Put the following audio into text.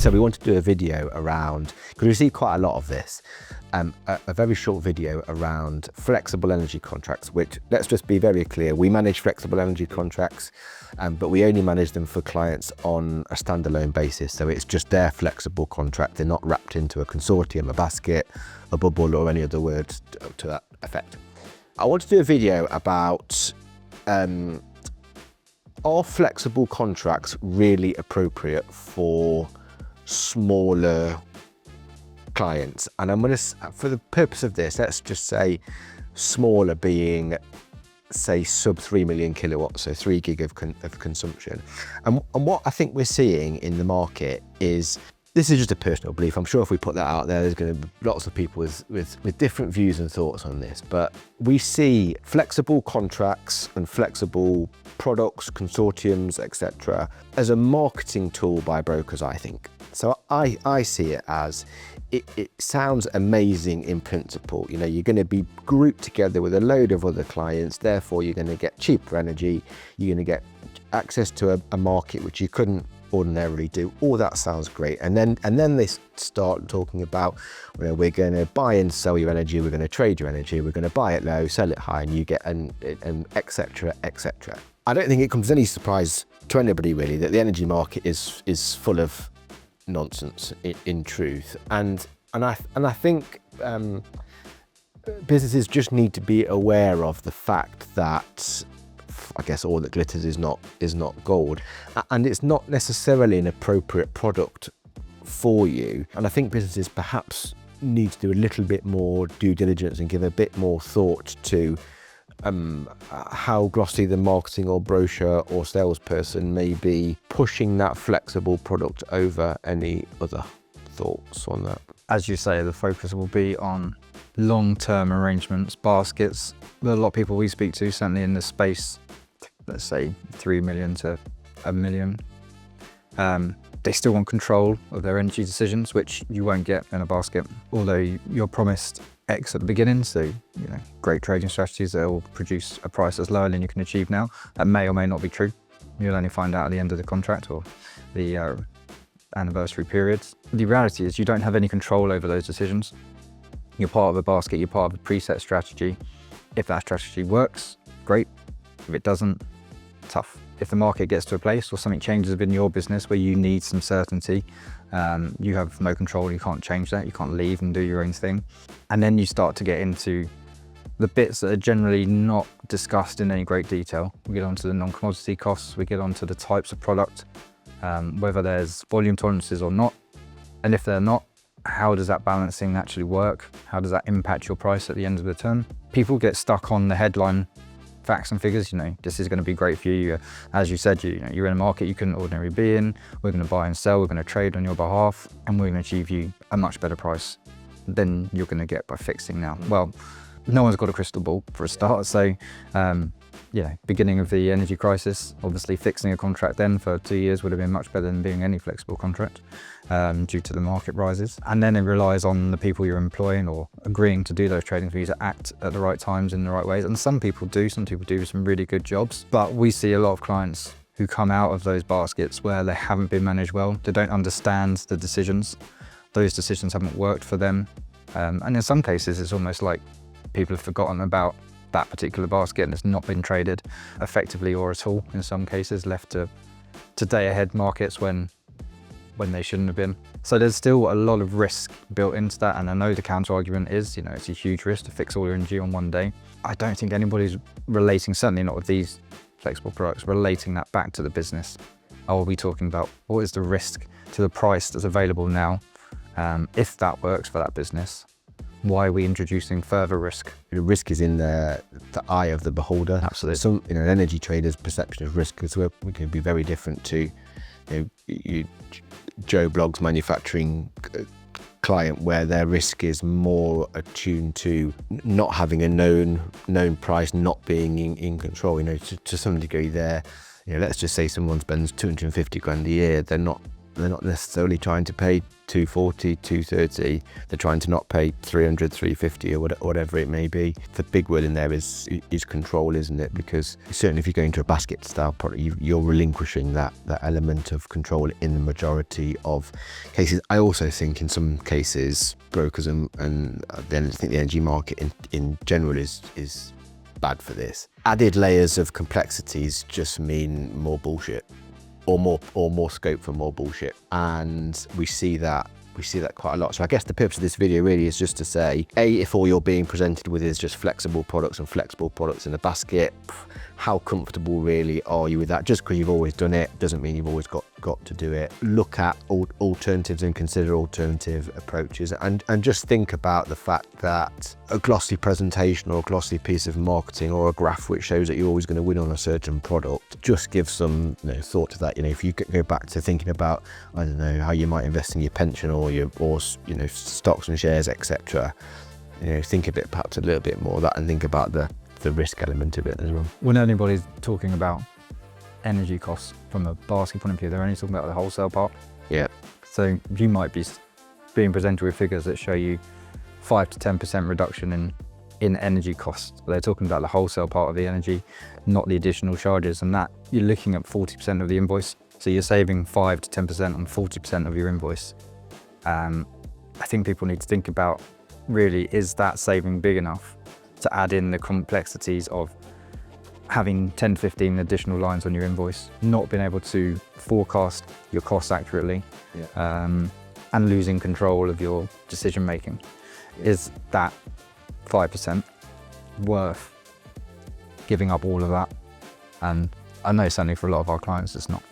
So we want to do a video around, because we receive quite a lot of this, a very short video around flexible energy contracts, which, let's just be very clear, we manage flexible energy contracts, but we only manage them for clients on a standalone basis. So it's just their flexible contract. They're not wrapped into a consortium, a basket, a bubble, or any other words to that effect. I want to do a video about, are flexible contracts really appropriate for smaller clients? And I'm going to, for the purpose of this, let's just say smaller being, say, sub 3 million kilowatts, so 3 gig of consumption. And what I think we're seeing in the market is, this is just a personal belief. I'm sure if we put that out there, there's going to be lots of people with different views and thoughts on this. But we see flexible contracts and flexible products, consortiums, etc., as a marketing tool by brokers, I think. So I see it as, it sounds amazing in principle. You know, you're going to be grouped together with a load of other clients, therefore you're going to get cheaper energy, you're going to get access to a market which you couldn't ordinarily do. All that sounds great. And then they start talking about, you know, we're going to buy and sell your energy, we're going to trade your energy, we're going to buy it low, sell it high, and you get an etc, etc. I don't think it comes as any surprise to anybody really that the energy market is full of nonsense in truth, and I think businesses just need to be aware of the fact that, I guess, all that glitters is not gold, and it's not necessarily an appropriate product for you. And I think businesses perhaps need to do a little bit more due diligence and give a bit more thought to how glossy the marketing or brochure or salesperson may be pushing that flexible product over. Any other thoughts on that? As you say, the focus will be on long-term arrangements, baskets. A lot of people we speak to, certainly in the space, let's say 3 million to 1 million, they still want control of their energy decisions, which you won't get in a basket, although you're promised X at the beginning. So, you know, great trading strategies that will produce a price that's lower than you can achieve now. That may or may not be true. You'll only find out at the end of the contract or the anniversary periods. The reality is you don't have any control over those decisions. You're part of a basket, you're part of a preset strategy. If that strategy works, great. If it doesn't, tough. If the market gets to a place or something changes within your business where you need some certainty, you have no control, you can't change that, you can't leave and do your own thing. And then you start to get into the bits that are generally not discussed in any great detail. We get onto the non-commodity costs, we get onto the types of product, whether there's volume tolerances or not. And if they're not, how does that balancing actually work? How does that impact your price at the end of the term? People get stuck on the headline facts and figures. You know, this is going to be great for you. As you said, you're in a market you couldn't ordinarily be in. We're going to buy and sell, we're going to trade on your behalf, and we're going to achieve you a much better price than you're going to get by fixing now. Well, no one's got a crystal ball for a start. So, beginning of the energy crisis, obviously fixing a contract then for 2 years would have been much better than being any flexible contract due to the market rises. And then it relies on the people you're employing or agreeing to do those trading for you to act at the right times in the right ways. And some people do some really good jobs, but we see a lot of clients who come out of those baskets where they haven't been managed well. They don't understand the decisions. Those decisions haven't worked for them. And in some cases, it's almost like people have forgotten about that particular basket and it's not been traded effectively or at all. In some cases, left to day ahead markets when they shouldn't have been. So there's still a lot of risk built into that. And I know the counter argument is, it's a huge risk to fix all your energy on one day. I don't think anybody's relating, certainly not with these flexible products, relating that back to the business. Are we talking about what is the risk to the price that's available now? If that works for that business, why are we introducing further risk? The risk is in the eye of the beholder. Absolutely. Some, an energy trader's perception of risk as well, we can be very different to, Joe Blogg's manufacturing client, where their risk is more attuned to not having a known price, not being in control. To some degree, there. Let's just say someone spends 250 grand a year. They're not They're not necessarily trying to pay 240, 230. They're trying to not pay 300, 350 or whatever it may be. The big word in there is control, isn't it? Because certainly if you're going to a basket style product, you're relinquishing that element of control in the majority of cases. I also think in some cases, brokers and then I think the energy market in general is bad for this. Added layers of complexities just mean more bullshit. Or more scope for more bullshit, and we see that quite a lot. So I guess the purpose of this video really is just to say, if all you're being presented with is just flexible products in a basket, how comfortable really are you with that? Just because you've always done it doesn't mean you've always got to do it. Look at alternatives and consider alternative approaches, and just think about the fact that a glossy presentation or a glossy piece of marketing or a graph which shows that you're always going to win on a certain product, just give some thought to that. If you go back to thinking about, I don't know, how you might invest in your pension or stocks and shares, etc. Think perhaps a little bit more of that, and think about the risk element of it as well. When anybody's talking about energy costs from a basket point of view, they're only talking about the wholesale part. Yeah. So you might be being presented with figures that show you 5 to 10% reduction in energy costs. They're talking about the wholesale part of the energy, not the additional charges, and that you're looking at 40% of the invoice. So you're saving 5 to 10% on 40% of your invoice. I think people need to think about, really, is that saving big enough to add in the complexities of having 10 to 15 additional lines on your invoice, not being able to forecast your costs accurately, and losing control of your decision making. Is that 5% worth giving up all of that? And I know certainly for a lot of our clients it's not.